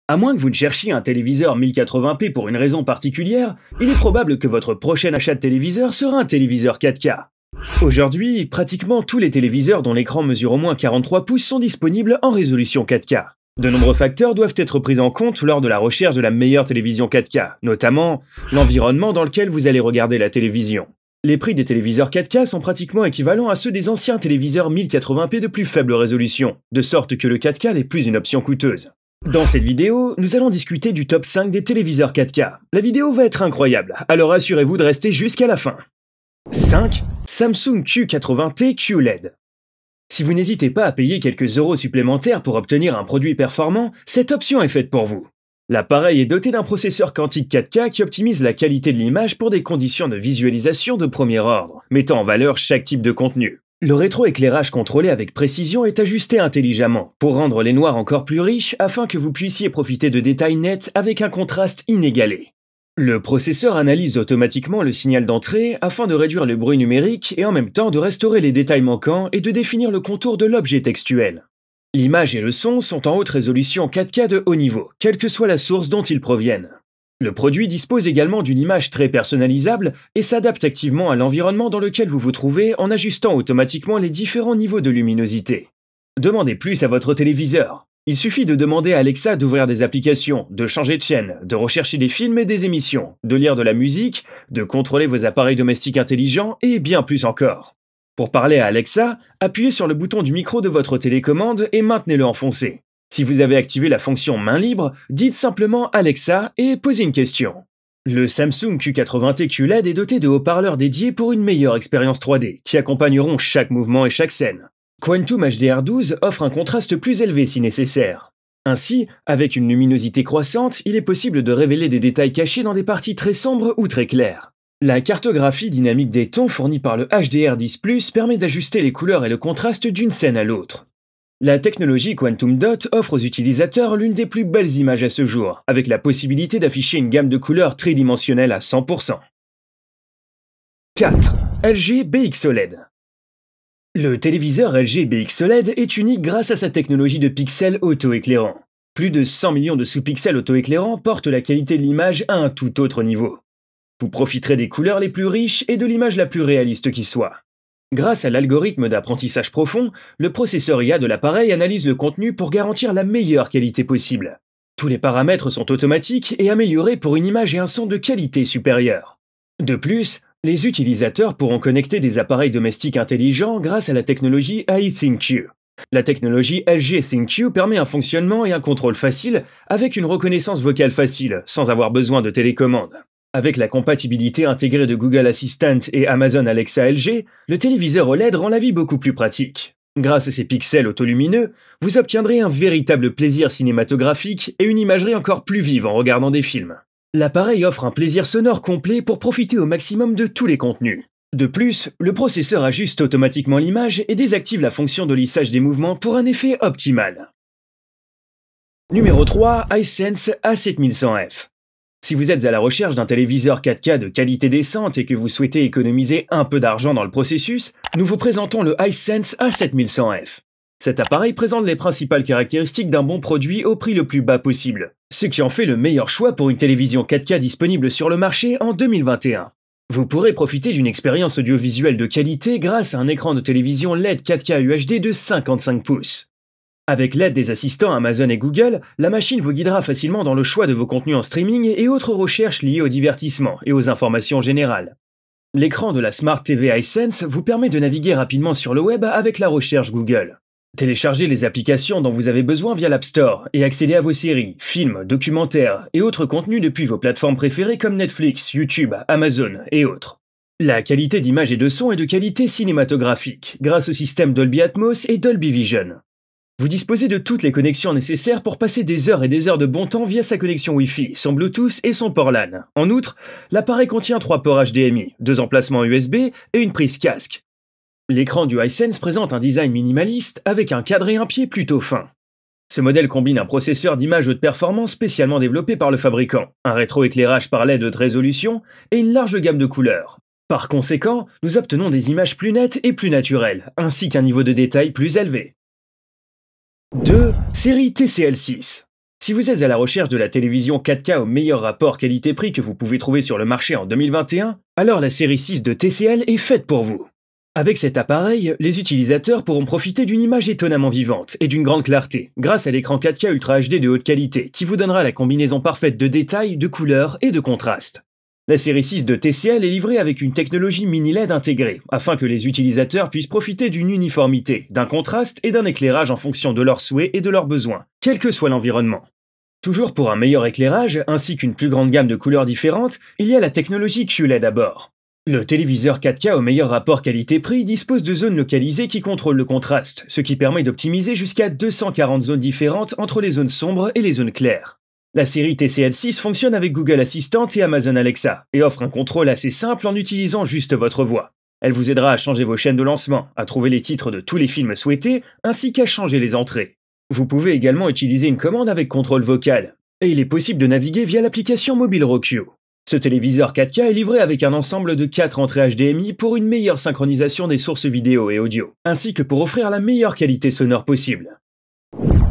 À moins que vous ne cherchiez un téléviseur 1080p pour une raison particulière, il est probable que votre prochain achat de téléviseur sera un téléviseur 4K. Aujourd'hui, pratiquement tous les téléviseurs dont l'écran mesure au moins 43 pouces sont disponibles en résolution 4K. De nombreux facteurs doivent être pris en compte lors de la recherche de la meilleure télévision 4K, notamment l'environnement dans lequel vous allez regarder la télévision. Les prix des téléviseurs 4K sont pratiquement équivalents à ceux des anciens téléviseurs 1080p de plus faible résolution, de sorte que le 4K n'est plus une option coûteuse. Dans cette vidéo, nous allons discuter du top 5 des téléviseurs 4K. La vidéo va être incroyable, alors assurez-vous de rester jusqu'à la fin. 5. Samsung Q80T QLED. Si vous n'hésitez pas à payer quelques euros supplémentaires pour obtenir un produit performant, cette option est faite pour vous. L'appareil est doté d'un processeur quantique 4K qui optimise la qualité de l'image pour des conditions de visualisation de premier ordre, mettant en valeur chaque type de contenu. Le rétroéclairage contrôlé avec précision est ajusté intelligemment pour rendre les noirs encore plus riches afin que vous puissiez profiter de détails nets avec un contraste inégalé. Le processeur analyse automatiquement le signal d'entrée afin de réduire le bruit numérique et en même temps de restaurer les détails manquants et de définir le contour de l'objet textuel. L'image et le son sont en haute résolution 4K de haut niveau, quelle que soit la source dont ils proviennent. Le produit dispose également d'une image très personnalisable et s'adapte activement à l'environnement dans lequel vous vous trouvez en ajustant automatiquement les différents niveaux de luminosité. Demandez plus à votre téléviseur. Il suffit de demander à Alexa d'ouvrir des applications, de changer de chaîne, de rechercher des films et des émissions, de lire de la musique, de contrôler vos appareils domestiques intelligents et bien plus encore. Pour parler à Alexa, appuyez sur le bouton du micro de votre télécommande et maintenez-le enfoncé. Si vous avez activé la fonction main libre, dites simplement Alexa et posez une question. Le Samsung Q80T QLED est doté de haut-parleurs dédiés pour une meilleure expérience 3D, qui accompagneront chaque mouvement et chaque scène. Quantum HDR12 offre un contraste plus élevé si nécessaire. Ainsi, avec une luminosité croissante, il est possible de révéler des détails cachés dans des parties très sombres ou très claires. La cartographie dynamique des tons fournie par le HDR10+ permet d'ajuster les couleurs et le contraste d'une scène à l'autre. La technologie Quantum Dot offre aux utilisateurs l'une des plus belles images à ce jour, avec la possibilité d'afficher une gamme de couleurs tridimensionnelle à 100%. 4. LG BX-OLED. Le téléviseur LG BX-OLED est unique grâce à sa technologie de pixels auto-éclairants. Plus de 100 millions de sous-pixels auto-éclairants portent la qualité de l'image à un tout autre niveau. Vous profiterez des couleurs les plus riches et de l'image la plus réaliste qui soit. Grâce à l'algorithme d'apprentissage profond, le processeur IA de l'appareil analyse le contenu pour garantir la meilleure qualité possible. Tous les paramètres sont automatiques et améliorés pour une image et un son de qualité supérieure. De plus, les utilisateurs pourront connecter des appareils domestiques intelligents grâce à la technologie AI ThinQ. La technologie LG ThinQ permet un fonctionnement et un contrôle facile avec une reconnaissance vocale facile, sans avoir besoin de télécommande. Avec la compatibilité intégrée de Google Assistant et Amazon Alexa LG, le téléviseur OLED rend la vie beaucoup plus pratique. Grâce à ses pixels autolumineux, vous obtiendrez un véritable plaisir cinématographique et une imagerie encore plus vive en regardant des films. L'appareil offre un plaisir sonore complet pour profiter au maximum de tous les contenus. De plus, le processeur ajuste automatiquement l'image et désactive la fonction de lissage des mouvements pour un effet optimal. Numéro 3. Hisense A7100F. Si vous êtes à la recherche d'un téléviseur 4K de qualité décente et que vous souhaitez économiser un peu d'argent dans le processus, nous vous présentons le Hisense A7100F. Cet appareil présente les principales caractéristiques d'un bon produit au prix le plus bas possible, ce qui en fait le meilleur choix pour une télévision 4K disponible sur le marché en 2021. Vous pourrez profiter d'une expérience audiovisuelle de qualité grâce à un écran de télévision LED 4K UHD de 55 pouces. Avec l'aide des assistants Amazon et Google, la machine vous guidera facilement dans le choix de vos contenus en streaming et autres recherches liées au divertissement et aux informations générales. L'écran de la Smart TV Hisense vous permet de naviguer rapidement sur le web avec la recherche Google. Téléchargez les applications dont vous avez besoin via l'App Store et accédez à vos séries, films, documentaires et autres contenus depuis vos plateformes préférées comme Netflix, YouTube, Amazon et autres. La qualité d'image et de son est de qualité cinématographique grâce au système Dolby Atmos et Dolby Vision. Vous disposez de toutes les connexions nécessaires pour passer des heures et des heures de bon temps via sa connexion Wi-Fi, son Bluetooth et son port LAN. En outre, l'appareil contient 3 ports HDMI, 2 emplacements USB et une prise casque. L'écran du Hisense présente un design minimaliste avec un cadre et un pied plutôt fins. Ce modèle combine un processeur d'image haute performance spécialement développé par le fabricant, un rétroéclairage par LED haute résolution et une large gamme de couleurs. Par conséquent, nous obtenons des images plus nettes et plus naturelles, ainsi qu'un niveau de détail plus élevé. 2. Série TCL6. Si vous êtes à la recherche de la télévision 4K au meilleur rapport qualité-prix que vous pouvez trouver sur le marché en 2021, alors la série 6 de TCL est faite pour vous. Avec cet appareil, les utilisateurs pourront profiter d'une image étonnamment vivante et d'une grande clarté, grâce à l'écran 4K Ultra HD de haute qualité, qui vous donnera la combinaison parfaite de détails, de couleurs et de contrastes. La série 6 de TCL est livrée avec une technologie mini LED intégrée, afin que les utilisateurs puissent profiter d'une uniformité, d'un contraste et d'un éclairage en fonction de leurs souhaits et de leurs besoins, quel que soit l'environnement. Toujours pour un meilleur éclairage, ainsi qu'une plus grande gamme de couleurs différentes, il y a la technologie QLED à bord. Le téléviseur 4K au meilleur rapport qualité-prix dispose de zones localisées qui contrôlent le contraste, ce qui permet d'optimiser jusqu'à 240 zones différentes entre les zones sombres et les zones claires. La série TCL6 fonctionne avec Google Assistant et Amazon Alexa, et offre un contrôle assez simple en utilisant juste votre voix. Elle vous aidera à changer vos chaînes de lancement, à trouver les titres de tous les films souhaités, ainsi qu'à changer les entrées. Vous pouvez également utiliser une commande avec contrôle vocal, et il est possible de naviguer via l'application mobile Roku. Ce téléviseur 4K est livré avec un ensemble de 4 entrées HDMI pour une meilleure synchronisation des sources vidéo et audio, ainsi que pour offrir la meilleure qualité sonore possible.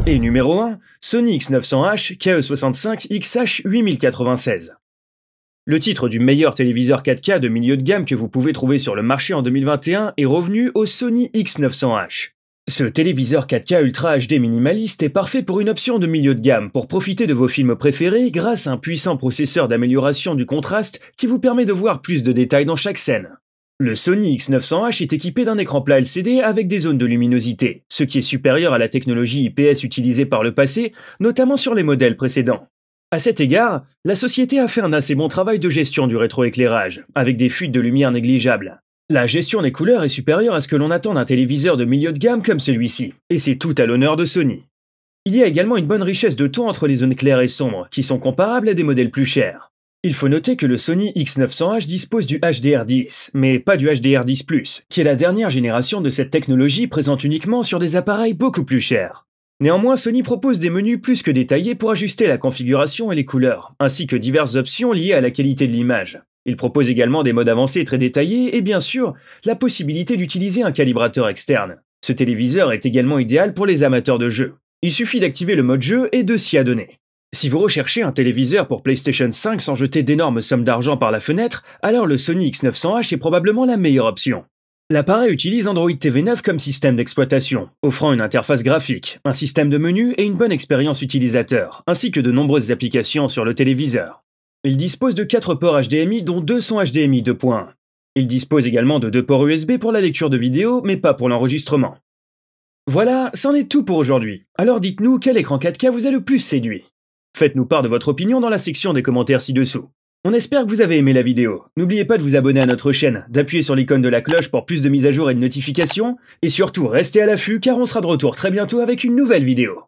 Et numéro 1, Sony X900H KE65 XH8096. Le titre du meilleur téléviseur 4K de milieu de gamme que vous pouvez trouver sur le marché en 2021 est revenu au Sony X900H. Ce téléviseur 4K Ultra HD minimaliste est parfait pour une option de milieu de gamme pour profiter de vos films préférés grâce à un puissant processeur d'amélioration du contraste qui vous permet de voir plus de détails dans chaque scène. Le Sony X900H est équipé d'un écran plat LCD avec des zones de luminosité, ce qui est supérieur à la technologie IPS utilisée par le passé, notamment sur les modèles précédents. À cet égard, la société a fait un assez bon travail de gestion du rétroéclairage, avec des fuites de lumière négligeables. La gestion des couleurs est supérieure à ce que l'on attend d'un téléviseur de milieu de gamme comme celui-ci, et c'est tout à l'honneur de Sony. Il y a également une bonne richesse de ton entre les zones claires et sombres, qui sont comparables à des modèles plus chers. Il faut noter que le Sony X900H dispose du HDR10, mais pas du HDR10+, qui est la dernière génération de cette technologie présente uniquement sur des appareils beaucoup plus chers. Néanmoins, Sony propose des menus plus que détaillés pour ajuster la configuration et les couleurs, ainsi que diverses options liées à la qualité de l'image. Il propose également des modes avancés très détaillés et bien sûr, la possibilité d'utiliser un calibrateur externe. Ce téléviseur est également idéal pour les amateurs de jeux. Il suffit d'activer le mode jeu et de s'y adonner. Si vous recherchez un téléviseur pour PlayStation 5 sans jeter d'énormes sommes d'argent par la fenêtre, alors le Sony X900H est probablement la meilleure option. L'appareil utilise Android TV 9 comme système d'exploitation, offrant une interface graphique, un système de menu et une bonne expérience utilisateur, ainsi que de nombreuses applications sur le téléviseur. Il dispose de 4 ports HDMI dont 2 sont HDMI 2.1. Il dispose également de 2 ports USB pour la lecture de vidéos, mais pas pour l'enregistrement. Voilà, c'en est tout pour aujourd'hui. Alors dites-nous quel écran 4K vous a le plus séduit. Faites-nous part de votre opinion dans la section des commentaires ci-dessous. On espère que vous avez aimé la vidéo. N'oubliez pas de vous abonner à notre chaîne, d'appuyer sur l'icône de la cloche pour plus de mises à jour et de notifications, et surtout restez à l'affût car on sera de retour très bientôt avec une nouvelle vidéo.